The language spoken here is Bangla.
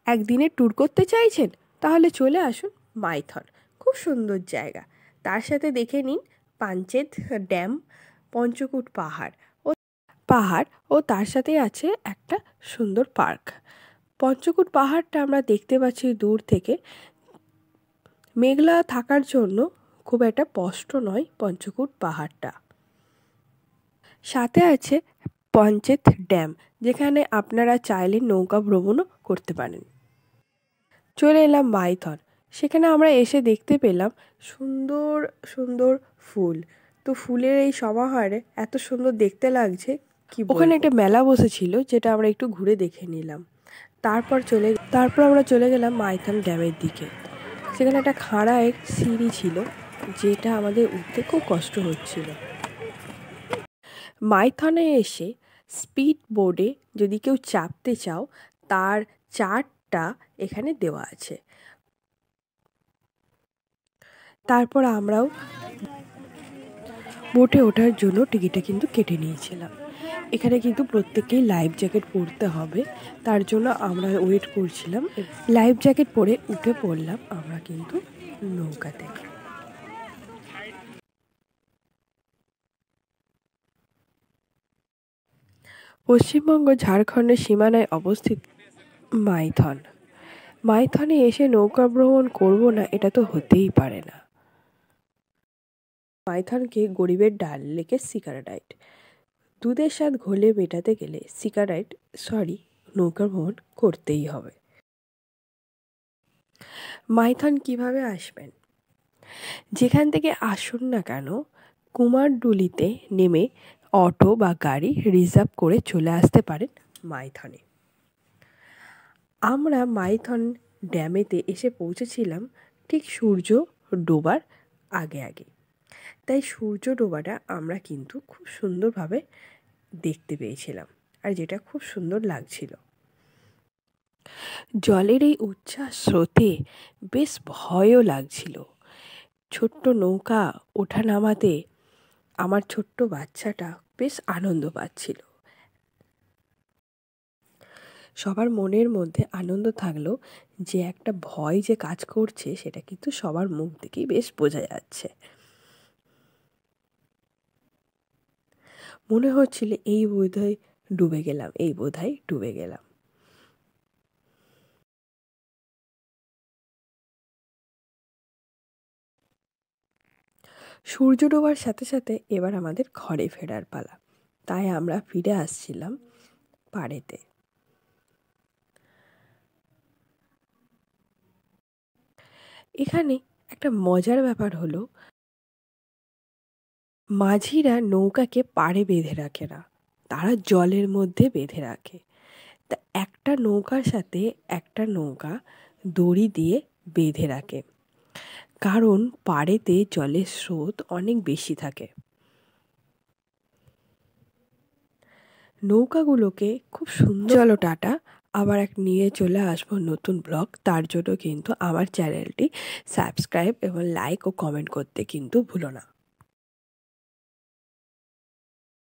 একদিনের ট্যুর করতে চাইছেন তাহলে চলে আসুন মাইথন। খুব সুন্দর জায়গা। তার সাথে দেখে নিন পাঞ্চেত ড্যাম, পঞ্চকুট পাহাড় ও তার সাথে আছে একটা সুন্দর পার্ক। পঞ্চকুট পাহাড়টা আমরা দেখতে পাচ্ছি দূর থেকে। মেঘলা থাকার জন্য খুব একটা স্পষ্ট নয় পঞ্চকুট পাহাড়টা। সাথে আছে পাঞ্চেত ড্যাম, যেখানে আপনারা চাইলে নৌকা ভ্রমণও করতে পারেন। চলে এলাম মাইথন। সেখানে আমরা এসে দেখতে পেলাম সুন্দর সুন্দর ফুল। তো ফুলের এই সমাহারে এত সুন্দর দেখতে লাগছে কি বলবো। ওখানে একটা মেলা বসেছিল, যেটা আমরা একটু ঘুরে দেখে নিলাম। তারপর আমরা চলে গেলাম মাইথন ড্যামের দিকে। সেখানে একটা খাড়া এক সিঁড়ি ছিল, যেটা আমাদের উঠতে খুব কষ্ট হচ্ছিল। মাইথনে এসে স্পিড বোর্ডে যদি কেউ চাপতে চাও, তার চার্টটা এখানে দেওয়া আছে। তারপর আমরাও বোটে ওঠার জন্য টিকিটটা কিন্তু কেটে নিয়েছিলাম। এখানে কিন্তু প্রত্যেককেই লাইফ জ্যাকেট পরতে হবে, তার জন্য আমরা ওয়েট করছিলাম। লাইফ জ্যাকেট পরে উঠে পড়লাম আমরা কিন্তু নৌকাতে। পশ্চিমবঙ্গ ঝাড়খণ্ডের সীমানায় অবস্থিত মাইথন। মাইথনে এসে নৌকা ভ্রমণ করব না, এটা তো হতেই পারে না। মাইথনকে গরিবের ডাল লেকে সিকারাডাইট, দুধের স্বাদ ঘোলে মেটাতে গেলে নৌকা ভ্রমণ করতেই হবে। মাইথন কিভাবে আসবেন? যেখান থেকে আসুন না কেন, কুমারডুলিতে নেমে অটো বা গাড়ি রিজার্ভ করে চলে আসতে পারেন মাইথনে। আমরা মাইথন ড্যামেতে এসে পৌঁছেছিলাম ঠিক সূর্য ডোবার আগে। তাই সূর্য ডোবাটা আমরা কিন্তু খুব সুন্দরভাবে দেখতে পেয়েছিলাম, আর যেটা খুব সুন্দর লাগছিল। জলের এই উচ্ছ্বাস স্রোতে বেশ ভয়ও লাগছিল। ছোট্ট নৌকা ওঠা নামাতে আমার ছোট্ট বাচ্চাটা বেশ আনন্দ পাচ্ছিল। সবার মনের মধ্যে আনন্দ থাকলেও যে একটা ভয় যে কাজ করছে, সেটা কিন্তু সবার মুখ থেকেই বেশ বোঝা যাচ্ছে। মনে হচ্ছিল এই বোধহয় ডুবে গেলাম। সূর্য ডোবার সাথে সাথে এবার আমাদের ঘরে ফেরার পালা। তাই আমরা ফিরে আসছিলাম পাড়েতে। এখানে একটা মজার ব্যাপার হলো, মাঝিরা নৌকাকে পাড়ে বেঁধে রাখে না, তারা জলের মধ্যে বেঁধে রাখে। তা একটা নৌকার সাথে একটা নৌকা দড়ি দিয়ে বেঁধে রাখে, কারণ পাড়েতে জলের স্রোত অনেক বেশি থাকে। নৌকাগুলোকে খুব সুন্দর। চলো টাটা, আবার নিয়ে চলে আসবো নতুন ব্লগ। তার জন্য কিন্তু আমার চ্যানেলটি সাবস্ক্রাইব এবং লাইক ও কমেন্ট করতে কিন্তু ভুলো না।